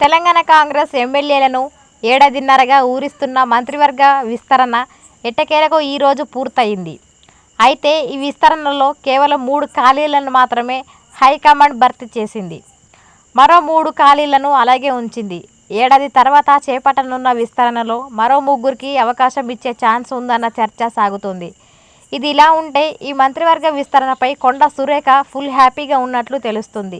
తెలంగాణ కాంగ్రెస్ ఎమ్మెల్యేలను ఏడాదిన్నరగా ఊరిస్తున్న మంత్రివర్గ విస్తరణ ఎట్టకేలకు ఈరోజు పూర్తయింది. అయితే ఈ విస్తరణలో కేవలం 3 ఖాళీలను మాత్రమే హైకమాండ్ భర్తీ చేసింది. మరో 3 ఖాళీలను అలాగే ఉంచింది. ఏడాది తర్వాత చేపట్టనున్న విస్తరణలో మరో 3కి అవకాశం ఇచ్చే ఛాన్స్ ఉందన్న చర్చ సాగుతోంది. ఇది ఇలా ఉంటే ఈ మంత్రివర్గ విస్తరణపై కొండ సురేఖ ఫుల్ హ్యాపీగా ఉన్నట్లు తెలుస్తుంది.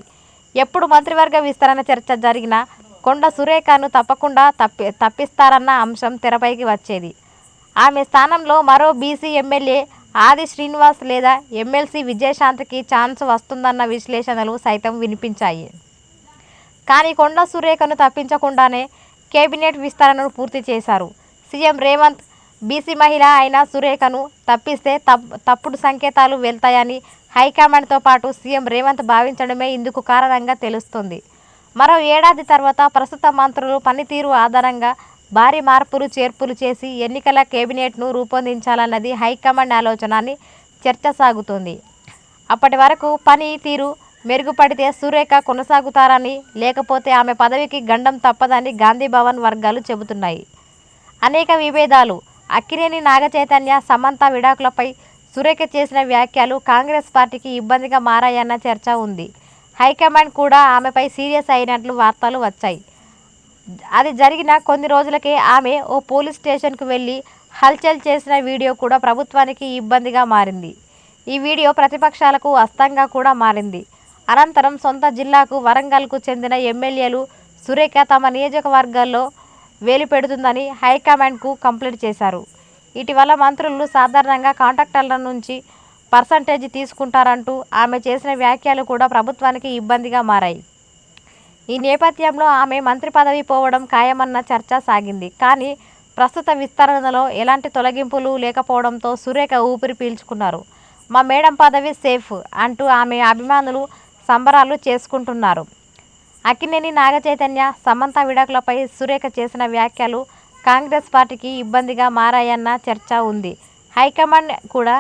ఎప్పుడు మంత్రివర్గ విస్తరణ చర్చ జరిగినా కొండ సురేఖను తప్పకుండా తప్పిస్తారన్న అంశం తెరపైకి వచ్చేది. ఆమె స్థానంలో మరో బీసీ ఎమ్మెల్యే ఆది శ్రీనివాస్ లేదా ఎమ్మెల్సీ విజయశాంతికి ఛాన్స్ వస్తుందన్న విశ్లేషణలు సైతం వినిపించాయి. కానీ కొండ సురేఖను తప్పించకుండానే కేబినెట్ విస్తరణను పూర్తి చేశారు. సీఎం రేవంత్ బీసీ మహిళ అయిన సురేఖను తప్పిస్తే తప్పుడు సంకేతాలు వెళ్తాయని హైకమాండ్తో పాటు సీఎం రేవంత్ భావించడమే ఇందుకు కారణంగా తెలుస్తోంది. మరో ఏడాది తర్వాత ప్రస్తుత మంత్రుల పనితీరు ఆధారంగా భారీ మార్పులు చేర్పులు చేసి ఎన్నికల కేబినెట్ను రూపొందించాలన్నది హైకమాండ్ ఆలోచన అని చర్చ సాగుతోంది. అప్పటి వరకు పనితీరు మెరుగుపడితే సురేఖ కొనసాగుతారని, లేకపోతే ఆమె పదవికి గండం తప్పదని గాంధీభవన్ వర్గాలు చెబుతున్నాయి. అనేక విభేదాలు అక్కినేని నాగచైతన్య, సమంత విడాకులపై సురేఖ చేసిన వ్యాఖ్యలు కాంగ్రెస్ పార్టీకి ఇబ్బందిగా మారాయన్న చర్చ ఉంది. హైకమాండ్ కూడా ఆమెపై సీరియస్ అయినట్లు వార్తలు వచ్చాయి. అది జరిగిన కొన్ని రోజులకే ఆమె ఓ పోలీస్ స్టేషన్కు వెళ్లి హల్చల్ చేసిన వీడియో కూడా ప్రభుత్వానికి ఇబ్బందిగా మారింది. ఈ వీడియో ప్రతిపక్షాలకు అస్త్రంగా కూడా మారింది. అనంతరం సొంత జిల్లాకు వరంగల్కు చెందిన ఎమ్మెల్యేలు సురేఖ తమ నియోజకవర్గాల్లో వేలు పెడుతుందని హైకమాండ్కు కంప్లైంట్ చేశారు. ఇటీవల మంత్రులు సాధారణంగా కాంట్రాక్టర్ల నుంచి పర్సంటేజ్ తీసుకుంటారంటూ ఆమె చేసిన వ్యాఖ్యలు కూడా ప్రభుత్వానికి ఇబ్బందిగా మారాయి. ఈ నేపథ్యంలో ఆమె మంత్రి పదవి పోవడం ఖాయమన్న చర్చ సాగింది. కానీ ప్రస్తుత విస్తరణలో ఎలాంటి తొలగింపులు లేకపోవడంతో సురేఖ ఊపిరి పీల్చుకున్నారు. మా మేడం పదవి సేఫ్ అంటూ ఆమె అభిమానులు సంబరాలు చేసుకుంటున్నారు. అక్కినేని నాగచైతన్య, సమంత విడాకులపై సురేఖ చేసిన వ్యాఖ్యలు కాంగ్రెస్ పార్టీకి ఇబ్బందిగా మారాయన్న చర్చ ఉంది. హైకమాండ్ కూడా